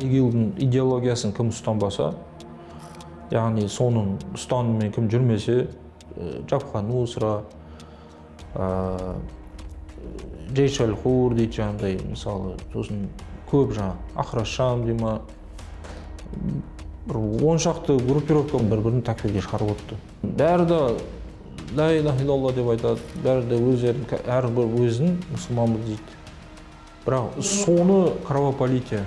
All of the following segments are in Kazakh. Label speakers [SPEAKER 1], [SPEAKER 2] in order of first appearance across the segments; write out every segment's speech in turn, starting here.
[SPEAKER 1] ИГИЛдің идеологиясын кім ұстанбаса, яғни соның ұстанымымен кім жүрмесе, Жапқан Нусра, Джейш аль-Хур дейді жаңағыдай, мысалы, сосын көп Ахраш Шам дей ма, бір 10 шақты группировка бір-бірін такфирге шығарып отты. Бәрі де ла илаха иллаллах деп айтады, бәрі де өздерін, әрбір өзін мұсылманбыз дейді. Бірақ соны кровопролитие.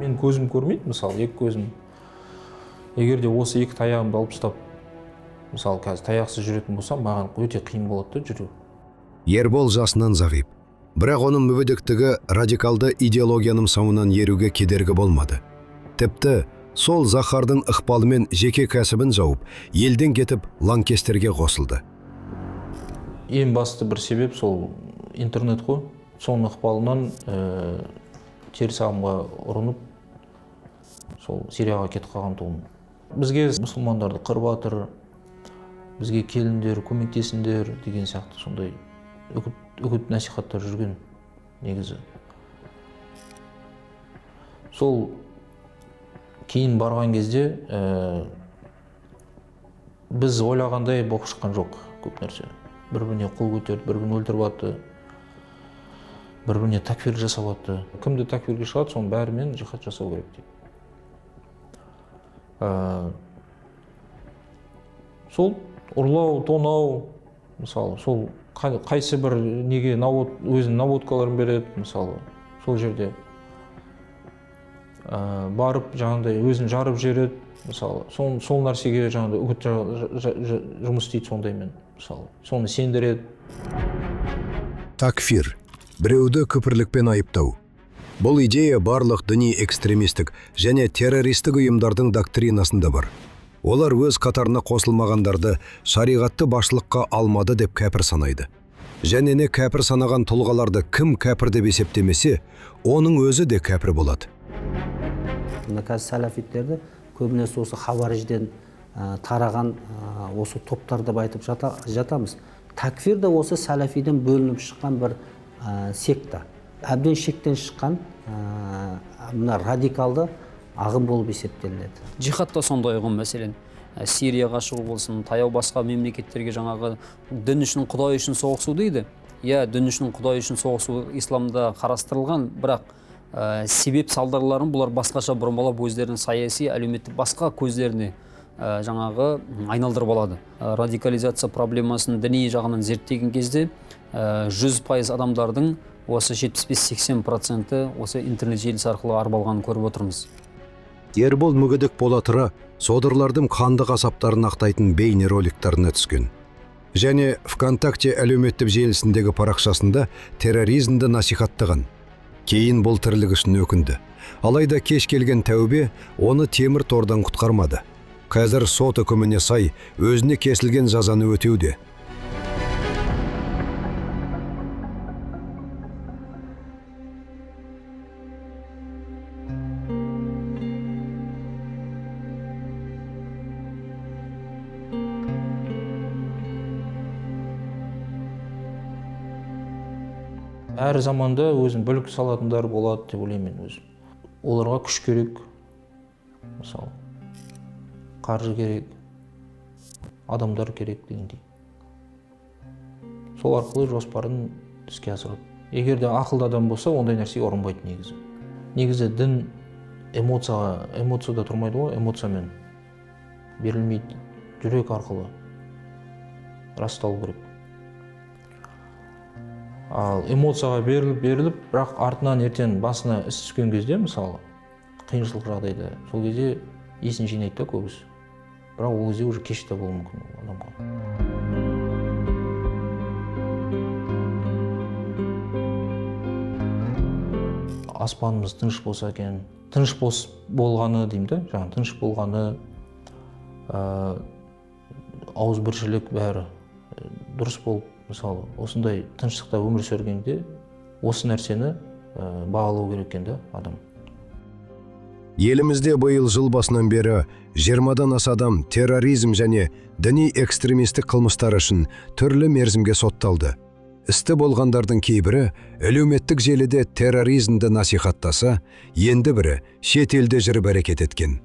[SPEAKER 1] Мен көзім көрмейді, мысалы, екі көзім. Егер де осы екі таяғымды алып ұстап, мысалы, қазір таяқсыз жүретін болсам, маған өте қиын болады жүру.
[SPEAKER 2] Ербол жасынан зағип. Бірақ оның мүгедектігі радикалды идеологияның соңынан еруге кедергі болмады. Тіпті сол Захардың ықпалымен жеке кәсібін жауып, елден кетіп лаңкестерге қосылды.
[SPEAKER 1] Ең басты бір себеп сол интернет қой. Соның ықпалынан теріс ағымға ұрынып, сол Сирияға кетіп қалған тұғым. Бізге мұсылмандарды қырып жатыр, бізге келіндер, көмектесіңдер деген сияқты сондай үгіт насихаттар жүрген негізі. Сол кейін барған кезде біз ойлағандай болып шыққан жоқ көп нәрсе. Бір-біріне қол көтеріп, бір-бірін өлтіріп атты, бір-біріне такфир жасап атты. Кімді такфирге шығады, соның бәрімен жихад жасау керек дейді. Сол ұрлау, тонау, мысалы, сол қайсы бір неге өзінің наводкаларын береді, мысалы, сол жерде барып, жаңағыдай өзін жарып жібереді, мысалы, сол нәрсеге жаңағыдай үгіт жұмыс істейді сондаймен, мысалы, соны сендіреді.
[SPEAKER 2] Такфир, біреуді күпірлікпен айыптау. Бұл идея барлық діни экстремистік және террористік ұйымдардың доктринасында бар. Олар өз қатарына қосылмағандарды шариғатты басшылыққа алмады деп кәпір санайды. Және не кәпір санаған тұлғаларды кім кәпір деп есептемесе, оның өзі де кәпір болады.
[SPEAKER 3] Қазір сәләфиттерді көбінесе осы хаварижден тараған осы топтарды айтып жатамыз. Такфир де осы сәләфиден бөлініп шыққан бір секта. Әбден шектен шыққан радикалды ағым болып есептелінеді.
[SPEAKER 4] Жихадта сондай ұғым, мәселен, Сирияға шығу болсын, таяу басқа мемлекеттерге жаңағы дін үшін, Құдай үшін соғысу дейді. Иә, дін үшін, Құдай үшін соғысу исламда қарастырылған, бірақ себеп салдарларын бұлар басқаша бұрмалап өздерінің саяси, әлеуметтік басқа көздеріне жаңағы айналдырып алады. Радикализация проблемасын діни жағынан зерттеген кезде 100% адамдардың осы 75-80% осы интернет желісі арқылы арбалғанын көріп отырмыз.
[SPEAKER 2] Ербол мүгедек бола тұра содырлардың қанды қасаптарын ақтайтын бейне роликтарына түскен. Және ВКонтакте әлеуметтік желісіндегі парақшасында терроризмді насихаттаған. Кейін бұл тірлік үшін өкінді. Алайда кеш келген тәубе оны темір тордан құтқармады. Қазір сот үкіміне сай өзіне кесілген жазаны өтеуде.
[SPEAKER 1] Әр заманда өзін бүлік салатындар болады деп ойлаймын мен өзім. Оларға күш керек, мысалы, қаржы керек, адамдар керек дегендей. Сол арқылы жоспарын іске асырады. Егер де ақылды адам болса, ондай нәрсеге ұрынбайды негізі. Негізі дін эмоцияда тұрмайды ғой, эмоциямен берілмейді, жүрек арқылы расталу керек. Ал эмоцияға беріліп, бірақ артынан ертең басына іс түскен кезде, мысалы, қиыншылық жағдайда, сол кезде есін жинайды да көбісі. Бірақ ол кезде уже кеш те болуы мүмкін адамға. Аспанымыз тыныш болса екен, тыныш болғаны деймін да, жаңағы тыныш болғаны, ауызбіршілік бәрі дұрыс болып мысалы осындай тыныштықта өмір сүргенде осы нәрсені бағалау керек екен да адам.
[SPEAKER 2] Елімізде биыл жыл басынан бері 20-дан аса адам терроризм және діни экстремистік қылмыстар үшін түрлі мерзімге сотталды. Істі болғандардың кейбірі әлеуметтік желіде терроризмді насихаттаса, енді бірі шет елде жүріп әрекет еткен.